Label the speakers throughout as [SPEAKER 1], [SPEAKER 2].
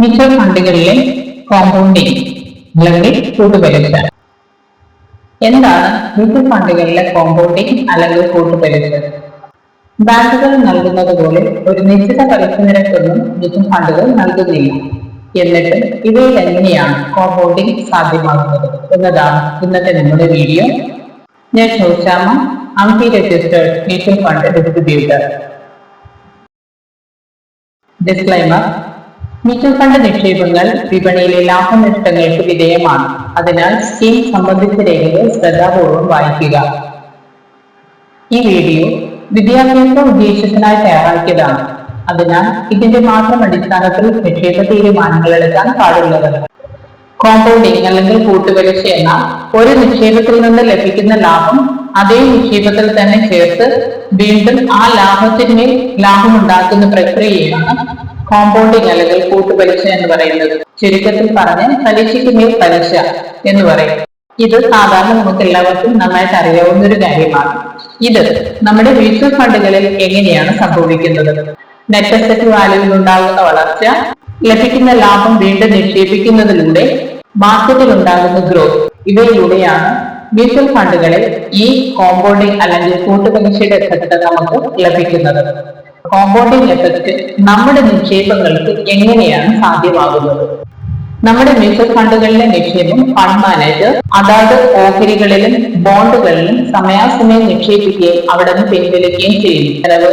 [SPEAKER 1] Mutual ഫണ്ടുകളിലെ compounding അല്ലെങ്കിൽ കൂട്ടുപലിശ. എന്താണ് mutual ഫണ്ടുകളിലെ compounding അല്ലെങ്കിൽ കൂട്ടുപലിശ? ബാങ്കുകൾ നൽകുന്നത് പോലെ ഒരു നിശ്ചിത പലിശ നിരക്കൊന്നും മ്യൂച്വൽ ഫണ്ടുകൾ നൽകുന്നില്ല. എന്നിട്ട് ഇവയിൽ എങ്ങനെയാണ് കോമ്പൗണ്ടിങ് സാധ്യമാകുന്നത് എന്നതാണ് ഇന്നത്തെ നമ്മുടെ വീഡിയോ. ഞാൻ Shoshamma, AMFI registered mutual fund distributor. Disclaimer: mutual fund നിക്ഷേപങ്ങൾ വിപണിയിലെ ലാഭനഷ്ടങ്ങൾക്ക് വിധേയമാണ്. അതിനാൽ സ്കീം സംബന്ധിച്ച രേഖകൾ ശ്രദ്ധാപൂർവം വായിക്കുക. ഈ വീഡിയോ വിദ്യാഭ്യാസ ഉദ്ദേശത്തിനായി തയ്യാറാക്കിയതാണ്. അതിനാൽ ഇതിന്റെ മാത്രം അടിസ്ഥാനത്തിൽ നിക്ഷേപ തീരുമാനങ്ങൾ എടുക്കാൻ പാടുള്ളതല്ല. കോമ്പൗണ്ടിങ് അല്ലെങ്കിൽ കൂട്ടുപലിശ എന്നാൽ ഒരു നിക്ഷേപത്തിൽ നിന്ന് ലഭിക്കുന്ന ലാഭം അതേ നിക്ഷേപത്തിൽ തന്നെ ചേർത്ത് വീണ്ടും ആ ലാഭത്തിന്മേൽ ലാഭമുണ്ടാക്കുന്ന പ്രക്രിയയാണ് കോമ്പൗണ്ടിങ് അല്ലെങ്കിൽ കൂട്ടുപലിശ എന്ന് പറയുന്നത്. ചുരുക്കത്തിൽ പറഞ്ഞ് പലിശയ്ക്ക് മേൽ പലിശ എന്ന് പറയും. ഇത് സാധാരണ നമുക്ക് എല്ലാവർക്കും നന്നായിട്ട് അറിയാവുന്ന ഒരു കാര്യമാണ്. ഇത് നമ്മുടെ മ്യൂച്വൽ ഫണ്ടുകളിൽ എങ്ങനെയാണ് സംഭവിക്കുന്നത്? നെറ്റ് അസറ്റ് വാല്യൂവിൽ ഉണ്ടാകുന്ന വളർച്ച, ലഭിക്കുന്ന ലാഭം വീണ്ടും നിക്ഷേപിക്കുന്നതിലൂടെ മാർക്കറ്റിൽ ഉണ്ടാകുന്ന ഗ്രോത്ത്, ഇവയിലൂടെയാണ് മ്യൂച്വൽ ഫണ്ടുകളിൽ ഈ കോമ്പൗണ്ടിങ് അല്ലെങ്കിൽ കൂട്ടുപലിശയുടെ എഫക്ട് നമുക്ക് ലഭിക്കുന്നത്. കോമ്പൗണ്ടിങ് എഫക്ട് നമ്മുടെ നിക്ഷേപങ്ങൾക്ക് എങ്ങനെയാണ് സാധ്യമാകുന്നത്? നമ്മുടെ മ്യൂച്വൽ ഫണ്ടുകളിലെ നിക്ഷേപം ഫണ്ട് മാനേജർ അതാത് ഓഹരികളിലും ബോണ്ടുകളിലും സമയാസമയം നിക്ഷേപിക്കുകയും അവിടെ നിന്ന് പിൻവലിക്കുകയും ചെയ്യുന്നു. ചെലവ്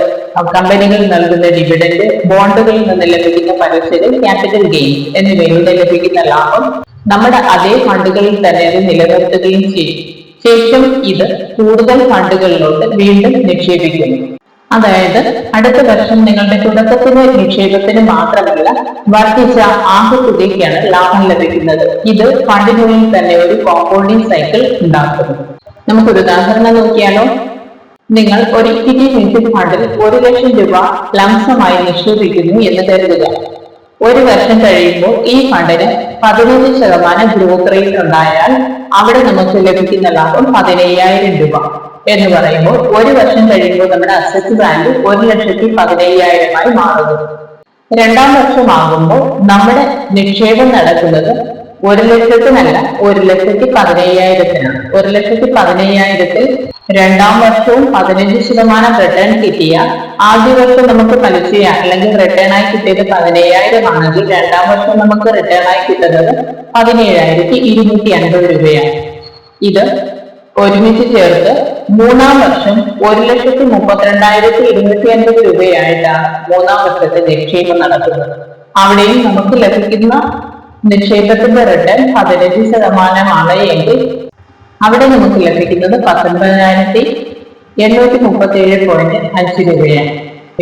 [SPEAKER 1] കമ്പനികൾ നൽകുന്ന ഡിവിഡന്റ്, ബോണ്ടുകളിൽ നിന്ന് ലഭിക്കുന്ന പലിശകൾ, ക്യാപിറ്റൽ ഗെയിൻ എന്നിവയിലൂടെ ലഭിക്കുന്ന ലാഭം നമ്മുടെ അതേ ഫണ്ടുകളിൽ തന്നെ അത് നിലനിർത്തുകയും ചെയ്യും. ശേഷം ഇത് കൂടുതൽ ഫണ്ടുകളിലോട്ട് വീണ്ടും നിക്ഷേപിക്കുന്നു. അതായത് അടുത്ത വർഷം നിങ്ങളുടെ തുടക്കത്തിലെ നിക്ഷേപത്തിന് മാത്രമല്ല വർദ്ധിച്ച ആകെത്തുകയ്ക്കാണ് ലാഭം ലഭിക്കുന്നത്. ഇത് ഫണ്ടിനുള്ളിൽ തന്നെ ഒരു കോമ്പൗണ്ടിങ് സൈക്കിൾ ഉണ്ടാക്കുന്നു. നമുക്കൊരു ഉദാഹരണം നോക്കിയാലോ? നിങ്ങൾ ഒരു ഇക്വിറ്റി മ്യൂച്വൽ ഫണ്ടിൽ 1 ലക്ഷം രൂപ ലംസമായി നിക്ഷേപിക്കുന്നു എന്ന് കരുതുക. ഒരു വർഷം കഴിയുമ്പോൾ ഈ ഫണ്ടിന് 15% ഗ്രോത്ത് റേറ്റ് ഉണ്ടായാൽ അവിടെ നമുക്ക് ലഭിക്കുന്ന ലാഭം 15,000 രൂപ എന്ന് പറയുമ്പോൾ ഒരു വർഷം കഴിയുമ്പോൾ നമ്മുടെ അസറ്റ് വാല്യൂ 1,15,000 മാറുന്നു. രണ്ടാം വർഷമാകുമ്പോൾ നമ്മുടെ നിക്ഷേപം നടക്കുന്നത് 1,00,000-നല്ല, 1,15,000-ത്തിനാണ്. 1,15,000-ൽ രണ്ടാം വർഷവും 15% റിട്ടേൺ കിട്ടിയാൽ ആദ്യ വർഷം നമുക്ക് പലിശയാ അല്ലെങ്കിൽ റിട്ടേൺ ആയി കിട്ടിയത് 15,000 ആണെങ്കിൽ രണ്ടാം വർഷം നമുക്ക് റിട്ടേൺ ആയി കിട്ടുന്നത് 17,250 രൂപയാണ്. ഇത് ഒരുമിച്ച് ചേർത്ത് മൂന്നാം വർഷം 1,32,250 രൂപയായിട്ടാണ് മൂന്നാം വർഷത്തെ നിക്ഷേപം നടക്കുന്നത്. അവിടെയും നമുക്ക് ലഭിക്കുന്ന നിക്ഷേപത്തിന്റെ റിട്ടേൺ 15% എങ്കിൽ അവിടെ നമുക്ക് ലഭിക്കുന്നത് 19,837.5 രൂപയാണ്.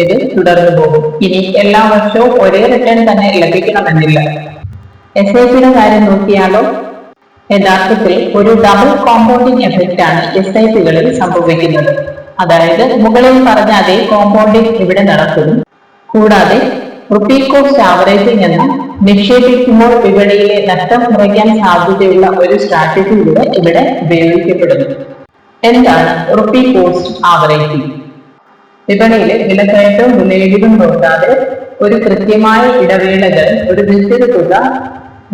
[SPEAKER 1] ഇത് തുടർന്നു പോകും. ഇനി എല്ലാ വർഷവും ഒരേ റിട്ടേൺ തന്നെ ലഭിക്കണമെന്നില്ല. SIP-യുടെ കാര്യം നോക്കിയാലോ? യഥാർത്ഥത്തിൽ ഒരു ഡബിൾ കോമ്പൗണ്ടിങ് എഫക്റ്റ് ആണ് SIP-കളിൽ സംഭവിക്കുന്നത്. അതായത് മുകളിൽ പറഞ്ഞ അതേ കോമ്പൗണ്ടിങ് ഇവിടെ നടക്കുന്നു. കൂടാതെ റുപ്പി കോസ്റ്റ് ആവറേജിംഗ് എന്ന നിക്ഷേപിക്കുമ്പോൾ വിപണിയിലെ നഷ്ടം കുറയ്ക്കാൻ സാധ്യതയുള്ള ഒരു സ്ട്രാറ്റജി കൂടെ ഇവിടെ ഉപയോഗിക്കപ്പെടുന്നു. എന്താണ് റുപ്പി കോസ്റ്റ് ആവറേജിംഗ്? വിപണിയിലെ വിലക്കയറ്റവും വിലയിടിവും നോക്കാതെ ഒരു കൃത്യമായ ഇടവേളകൾ ഒരു നിശ്ചിത തുക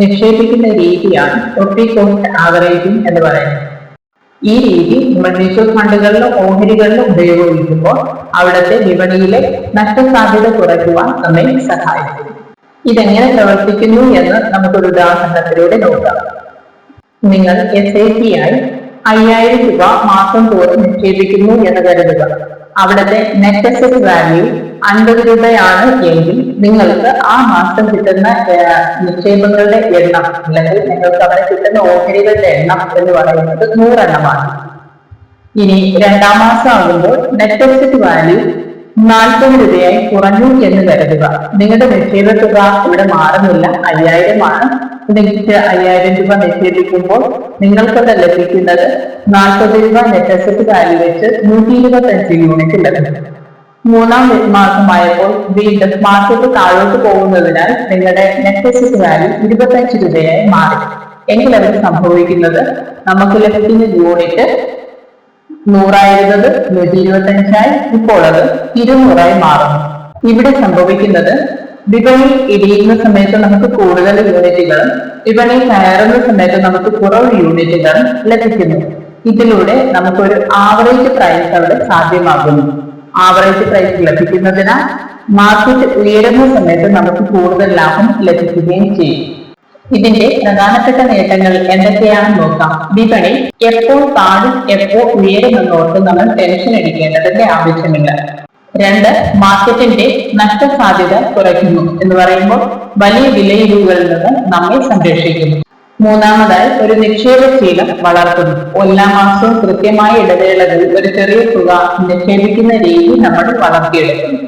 [SPEAKER 1] നിക്ഷേപിക്കുന്ന രീതിയാണ് റുപ്പി കോസ്റ്റ് ആവറേജിംഗ് എന്ന് പറയുന്നത്. ഈ രീതി നമ്മൾ മ്യൂച്വൽ ഫണ്ടുകളിലും ഓഹരികളിലും ഉപയോഗിക്കുമ്പോൾ അവിടുത്തെ വിപണിയിലെ നഷ്ടസാധ്യത കുറയ്ക്കുവാൻ നമ്മെ സഹായിക്കും. ഇതെങ്ങനെ പ്രവർത്തിക്കുന്നു എന്ന് നമുക്കൊരു ഉദാഹരണത്തിലൂടെ നോക്കാം. നിങ്ങൾ SIP-ആയി 5,000 രൂപ മാസം തോറും നിക്ഷേപിക്കുന്നു എന്ന് കരുതുക. അവിടുത്തെ നെറ്റ് അസറ്റ് വാല്യൂ 50 രൂപയാണ് എങ്കിൽ നിങ്ങൾക്ക് ആ മാസം കിട്ടുന്ന നിക്ഷേപങ്ങളുടെ എണ്ണം അല്ലെങ്കിൽ നിങ്ങൾക്ക് അവിടെ കിട്ടുന്ന ഓഹരികളുടെ എണ്ണം എന്ന് പറയുന്നത് 100 എണ്ണമാണ്. ഇനി രണ്ടാം മാസം ആകുമ്പോൾ നെറ്റ് അസറ്റ് വാല്യൂ 40 രൂപയായി കുറഞ്ഞു എന്ന് കരുതുക. നിങ്ങളുടെ നിക്ഷേപ തുക ഇവിടെ മാറുന്നില്ല, 5,000 ആണ്. 5,000 രൂപ നിക്ഷേപിക്കുമ്പോൾ നിങ്ങൾക്കത് ലഭിക്കുന്നത് 40 രൂപ നെറ്റ് അസറ്റ് വാല്യൂ വെച്ച് 125 യൂണിറ്റ് ലഭിക്കും. മൂന്നാം മാസമായപ്പോൾ വീണ്ടും മാർക്കറ്റ് താഴോട്ട് പോകുന്നതിനാൽ നിങ്ങളുടെ നെറ്റ് അസറ്റ് വാല്യൂ 25 രൂപയായി മാറി. എങ്കിൽ അത് സംഭവിക്കുന്നത് നമുക്ക് ലഭിക്കുന്ന യൂണിറ്റ് 100 125 ഇപ്പോൾ അത് 200 മാറുന്നു. ഇവിടെ സംഭവിക്കുന്നത് വിപണി ഇടിയുന്ന സമയത്ത് നമുക്ക് കൂടുതൽ യൂണിറ്റുകളും വിപണി കയറുന്ന സമയത്ത് നമുക്ക് കുറവ് യൂണിറ്റുകളും ലഭിക്കുന്നു. ഇതിലൂടെ നമുക്കൊരു ആവറേജ് പ്രൈസ് അവിടെ സാധ്യമാകുന്നു. ആവറേജ് പ്രൈസ് ലഭിക്കുന്നതിനാൽ മാർക്കറ്റ് ഉയരുന്ന സമയത്ത് നമുക്ക് കൂടുതൽ ലാഭം ലഭിക്കുകയും ചെയ്യും. ഇതിന്റെ പ്രധാനപ്പെട്ട നേട്ടങ്ങൾ എന്തൊക്കെയാണെന്ന് നോക്കാം. വിപണി എപ്പോൾ താഴും എപ്പോൾ ഉയരുമെന്നോർത്ത് നമ്മൾ ടെൻഷൻ അടിക്കേണ്ടതിന്റെ ആവശ്യമില്ല. 2, മാർക്കറ്റിന്റെ നഷ്ടസാധ്യത കുറയ്ക്കുന്നു എന്ന് പറയുമ്പോൾ വലിയ വിലയിടിവുകളിൽ നിന്ന് നമ്മെ സംരക്ഷിക്കുന്നു. 3, ഒരു നിക്ഷേപശീലം വളർത്തുന്നു. എല്ലാ മാസവും കൃത്യമായ ഇടവേളകളിൽ ഒരു ചെറിയ തുക നിക്ഷേപിക്കുന്ന രീതി നമ്മൾ വളർത്തിയെടുക്കുന്നു.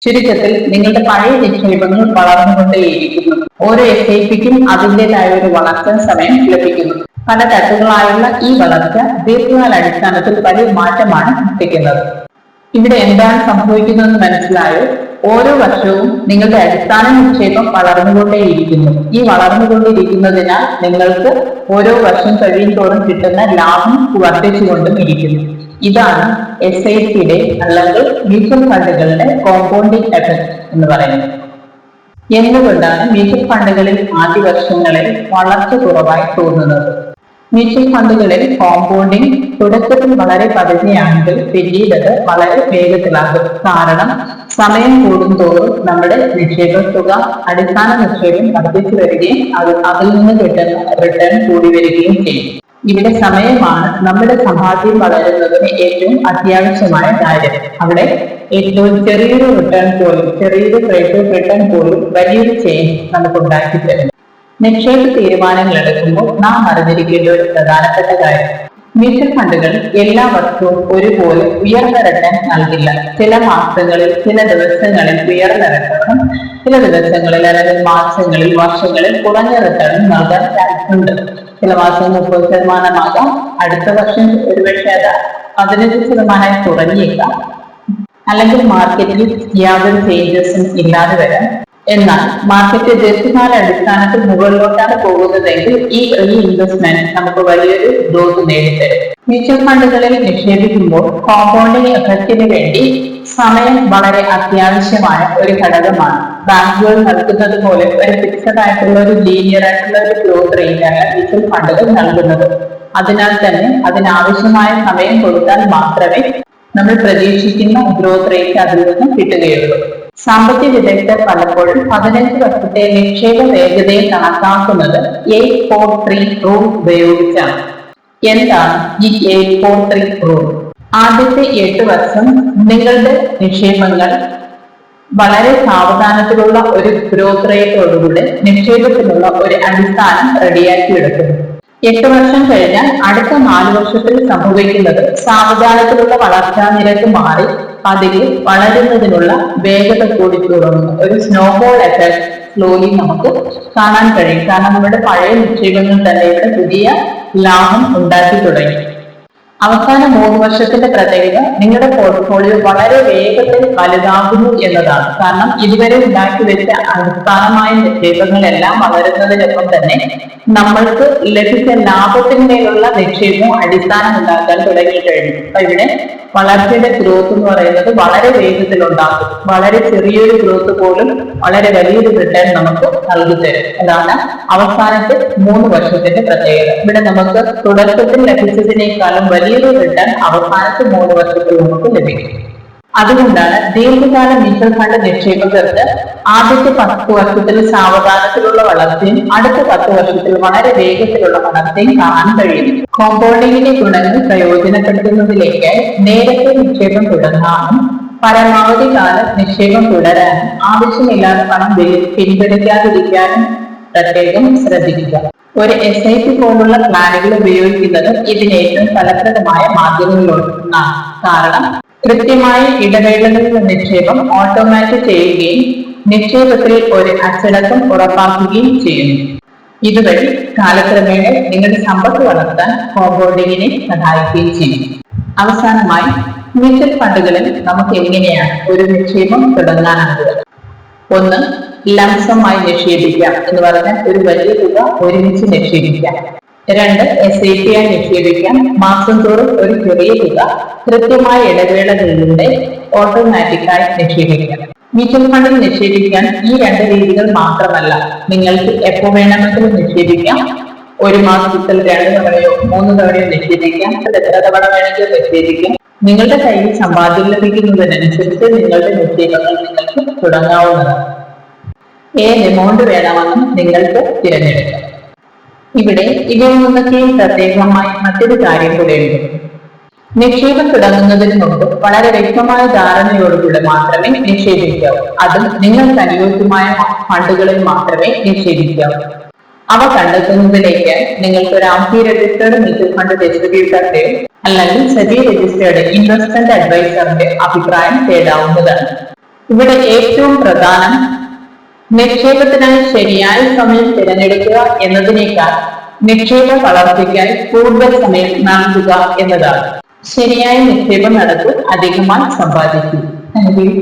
[SPEAKER 1] ചുരുക്കത്തിൽ നിങ്ങളുടെ പഴയ നിക്ഷേപങ്ങൾ വളർന്നുകൊണ്ടേയിരിക്കുന്നു. ഓരോ SIPക്കും അതിൻ്റെതായ ഒരു വളർച്ചാ സമയം ലഭിക്കുന്നു. പല തട്ടുകളായുള്ള ഈ വളർച്ച ദീർഘകാല അടിസ്ഥാനത്തിൽ വലിയ മാറ്റമാണ് സൃഷ്ടിക്കുന്നത്. ഇവിടെ എന്താണ് സംഭവിക്കുന്നതെന്ന് മനസ്സിലായോ? ഓരോ വർഷവും നിങ്ങളുടെ അടിസ്ഥാന നിക്ഷേപം വളർന്നുകൊണ്ടേയിരിക്കുന്നു. ഈ വളർന്നുകൊണ്ടിരിക്കുന്നതിനാൽ നിങ്ങൾക്ക് ഓരോ വർഷം കഴിയുന്തോറും കിട്ടുന്ന ലാഭം വർദ്ധിച്ചുകൊണ്ടും ഇരിക്കുന്നു. ഇതാണ് SIPയുടെ അല്ലെങ്കിൽ മ്യൂച്വൽ ഫണ്ടുകളുടെ കോമ്പൗണ്ടിങ് എഫക്ട് എന്ന് പറയുന്നത്. എന്തുകൊണ്ടാണ് മ്യൂച്വൽ ഫണ്ടുകളിൽ ആദ്യ വർഷങ്ങളിൽ വളർച്ച കുറവായി തോന്നുന്നത്? മ്യൂച്വൽ ഫണ്ടുകളിൽ കോമ്പൗണ്ടിങ് തുടക്കത്തിൽ വളരെ പതുക്കെയാണെങ്കിൽ പിന്നീട് അത് വളരെ വേഗത്തിലാകും. കാരണം സമയം കൂടുന്തോറും നമ്മുടെ നിക്ഷേപ തുക അടിസ്ഥാന നിക്ഷേപം വർദ്ധിച്ചു വരികയും അതിൽ നിന്ന് കിട്ടുന്ന റിട്ടേൺ കൂടി വരികയും ചെയ്യും. ഇവിടെ സമയമാണ് നമ്മുടെ സമ്പാദ്യം വളരുന്നതിന് ഏറ്റവും അത്യാവശ്യമായ കാര്യം. അവിടെ ഏറ്റവും ചെറിയൊരു റിട്ടേൺ പോലും ചെറിയൊരു റേറ്റ് ഓഫ് റിട്ടേൺ പോലും വലിയൊരു ചേഞ്ച് നമുക്ക് ഉണ്ടാക്കി തരും. നിക്ഷേപ തീരുമാനങ്ങൾ എടുക്കുമ്പോൾ നാം അറിഞ്ഞിരിക്കേണ്ട ഒരു പ്രധാനപ്പെട്ട കാര്യം, മ്യൂച്വൽ ഫണ്ടുകൾ എല്ലാ വർഷവും ഒരുപോലെ ഉയർന്ന റിട്ടേൺ നൽകില്ല. ചില മാസങ്ങളിൽ ചില ദിവസങ്ങളിൽ ഉയർന്ന റിട്ടേണും ചില ദിവസങ്ങളിൽ അല്ലെങ്കിൽ മാസങ്ങളിൽ വർഷങ്ങളിൽ കുറഞ്ഞ റിട്ടേണും നൽകാൻ ചാൻസ് ഉണ്ട്. ചില മാസം 30% അടുത്ത വർഷം ഒരുപക്ഷെ അത് 15% കുറഞ്ഞേക്കാം. അല്ലെങ്കിൽ മാർക്കറ്റിൽ യാതൊരു ചേഞ്ചസും ഇല്ലാതെ വരാം. എന്നാൽ മാർക്കറ്റ് ദീർഘകാല അടിസ്ഥാനത്തിൽ മുകളിലോട്ടാണ് പോകുന്നതെങ്കിൽ ഈ ഇൻവെസ്റ്റ്മെന്റ് നമുക്ക് വലിയൊരു ഗ്രോത്ത് നേടിത്തരും. മ്യൂച്വൽ ഫണ്ടുകളിൽ നിക്ഷേപിക്കുമ്പോൾ കോമ്പൗണ്ടിങ് എഫക്റ്റിന് വേണ്ടി സമയം വളരെ അത്യാവശ്യമായ ഒരു ഘടകമാണ്. ബാങ്കുകൾ നൽകുന്നത് പോലെ ഒരു ഫിക്സഡ് ആയിട്ടുള്ള ഒരു ലീനിയർ ആയിട്ടുള്ള ഒരു ഗ്രോത്ത് റേറ്റ് ആണ് മ്യൂച്വൽ ഫണ്ടുകൾ നൽകുന്നത്. അതിനാൽ തന്നെ അതിനാവശ്യമായ സമയം കൊടുത്താൽ മാത്രമേ നമ്മൾ പ്രതീക്ഷിക്കുന്ന ഗ്രോത്ത് റേറ്റ് അതിൽ നിന്ന് കിട്ടുകയുള്ളൂ. സാമ്പത്തിക വിദഗ്ധർ പലപ്പോഴും 15 വർഷത്തെ നിക്ഷേപ വേഗതയെ കണക്കാക്കുന്നത് 8-4-3 റൂൾ ഉപയോഗിച്ചാണ്. എന്താണ് ഈ 8-4-3 റൂൾ? ആദ്യത്തെ 8 വർഷം നിങ്ങളുടെ നിക്ഷേപങ്ങൾ വളരെ സാവധാനത്തിലുള്ള ഒരു ഗ്രോത്ത് റേറ്റോടുകൂടി നിക്ഷേപത്തിനുള്ള ഒരു അടിസ്ഥാനം റെഡിയാക്കി എടുക്കുന്നു. 8 വർഷം കഴിഞ്ഞാൽ അടുത്ത 4 വർഷത്തിൽ സംഭവിക്കുന്നത് സാവധാനത്തിലുള്ള വളർച്ചാ നിരക്ക് മാറി പതിയെ വളരുന്നതിനുള്ള വേഗത കൂടി തുടങ്ങുന്നു. ഒരു സ്നോബോൾ എഫക്ട് സ്ലോലി നമുക്ക് കാണാൻ കഴിയും. കാരണം നമ്മുടെ പഴയ നിക്ഷേപങ്ങൾ തന്നെ ഇവിടെ പുതിയ ലാഭം ഉണ്ടാക്കി തുടങ്ങി. അവസാന 3 വർഷത്തിന്റെ പ്രത്യേകത നിങ്ങളുടെ പോർട്ട്ഫോളിയോ വളരെ വേഗത്തിൽ വലുതാകുന്നു എന്നതാണ്. കാരണം ഇതുവരെ ഉണ്ടാക്കി വെച്ച അടിസ്ഥാനമായ നിക്ഷേപങ്ങളെല്ലാം വളരുന്നതിനൊപ്പം തന്നെ നമ്മൾക്ക് ലഭിച്ച ലാഭത്തിന്മേലുള്ള നിക്ഷേപവും അടിസ്ഥാനം ഉണ്ടാക്കാൻ തുടങ്ങി കഴിഞ്ഞു. അപ്പൊ ഇവിടെ വളർച്ചയുടെ ഗ്രോത്ത് എന്ന് പറയുന്നത് വളരെ വേഗത്തിൽ ഉണ്ടാകും. വളരെ ചെറിയൊരു ഗ്രോത്ത് പോലും വളരെ വലിയൊരു റിട്ടേൺ നമുക്ക് നൽകി തരും. അതാണ് അവസാനത്തെ 3 വർഷത്തിന്റെ പ്രത്യേകത. ഇവിടെ നമുക്ക് തുടക്കത്തിൽ ലഭിച്ചതിനേക്കാളും വലിയൊരു റിട്ടേൺ അവസാനത്തെ 3 വർഷത്തിൽ നമുക്ക് ലഭിക്കും. അതുകൊണ്ടാണ് ദീർഘകാല മ്യൂച്വൽ ഫണ്ട് നിക്ഷേപകർക്ക് ആദ്യത്തെ 10 വർഷത്തിൽ സാവധാനത്തിലുള്ള വളർച്ചയും അടുത്ത 10 വർഷത്തിൽ വളരെ വേഗത്തിലുള്ള വളർച്ചയും കാണാൻ കഴിയും. കോമ്പൗണ്ടിങ്ങിന്റെ ഗുണങ്ങൾ പ്രയോജനപ്പെടുത്തുന്നതിലേക്ക് നേരത്തെ നിക്ഷേപം തുടങ്ങാനും പരമാവധി കാലം നിക്ഷേപം തുടരാനും ആവശ്യമില്ലാത്ത പണം പിൻവലിക്കാതിരിക്കാനും പ്രത്യേകം ശ്രദ്ധിക്കുക. ഒരു SIP പോലുള്ള പ്ലാനുകൾ ഉപയോഗിക്കുന്നത് ഇതിന് ഏറ്റവും ഫലപ്രദമായ മാർഗങ്ങളിലൊന്നാണ്. കാരണം കൃത്യമായ ഇടവേളകളിൽ നിക്ഷേപം ഓട്ടോമാറ്റിക് ചെയ്യുകയും നിക്ഷേപത്തിൽ ഒരു അച്ചടക്കം ഉറപ്പാക്കുകയും ചെയ്യുന്നു. ഇതുവഴി കാലക്രമേണ നിങ്ങളുടെ സമ്പത്ത് വളർത്താൻ കോമ്പൗണ്ടിങ്ങിനെ സഹായിക്കുകയും ചെയ്യും. അവസാനമായി മ്യൂച്വൽ ഫണ്ടുകളിൽ നമുക്ക് എങ്ങനെയാണ് ഒരു നിക്ഷേപം തുടങ്ങാനാകുക? 1. ലംസമായി നിക്ഷേപിക്കാം എന്ന് പറഞ്ഞാൽ ഒരു വലിയ തുക ഒരുമിച്ച് നിക്ഷേപിക്കാം. 2. SIP ആയി നിക്ഷേപിക്കാം. മാസം തോറും ഒരു ചെറിയ തുക കൃത്യമായ ഇടവേളകളിലൂടെ ഓട്ടോമാറ്റിക്കായി നിക്ഷേപിക്കാം. മ്യൂച്വൽ ഫണ്ടിൽ നിക്ഷേപിക്കാൻ ഈ രണ്ട് രീതികൾ മാത്രമല്ല, നിങ്ങൾക്ക് എപ്പോ വേണമെങ്കിലും നിക്ഷേപിക്കാം. ഒരു മാസത്തിൽ 2 തവണയോ 3 തവണയോ നിക്ഷേപിക്കാം. എത്ര തവണ വേണമെങ്കിലും നിക്ഷേപിക്കാം. നിങ്ങളുടെ കയ്യിൽ സമ്പാദ്യം ലഭിക്കുന്നതിനനുസരിച്ച് നിങ്ങളുടെ നിക്ഷേപങ്ങൾ നിങ്ങൾക്ക് തുടങ്ങാവുന്നതാണ്. ഏത് എമൗണ്ട് വേണമെന്നും നിങ്ങൾക്ക് തിരഞ്ഞെടുക്കാം. ഇവിടെ ഇവയിൽ നിന്നൊക്കെ പ്രത്യേകമായി മറ്റൊരു കാര്യം കൂടെയുണ്ട്. നിക്ഷേപം തുടങ്ങുന്നതിന് മുമ്പ് വളരെ വ്യക്തമായ ധാരണയോടുകൂടെ മാത്രമേ നിക്ഷേപിക്കാവൂ. അതും നിങ്ങൾക്ക് അനുയോജ്യമായ ഫണ്ടുകളിൽ മാത്രമേ നിക്ഷേപിക്കാവൂ. അവ കണ്ടെത്തുന്നതിലേക്ക് നിങ്ങൾക്ക് ഒരു ആംപി രജിസ്റ്റേർഡ് മ്യൂച്വൽ ഫണ്ട് ഡിസ്ട്രിബ്യൂട്ടറുടെ അല്ലെങ്കിൽ സെബി രജിസ്റ്റേർഡ് ഇൻവെസ്റ്റ്മെന്റ് അഡ്വൈസറിന്റെ അഭിപ്രായം തേടാവുന്നതാണ്. ഇവിടെ ഏറ്റവും പ്രധാനം നിക്ഷേപത്തിനായി ശരിയായ സമയം തിരഞ്ഞെടുക്കുക എന്നതിനേക്കാൾ നിക്ഷേപ വളർച്ചയ്ക്കായി കൂടുതൽ സമയം നൽകുക എന്നതാണ്. ശരിയായ നിക്ഷേപം നടത്തി അധികമായി സമ്പാദിക്കും. Thank you.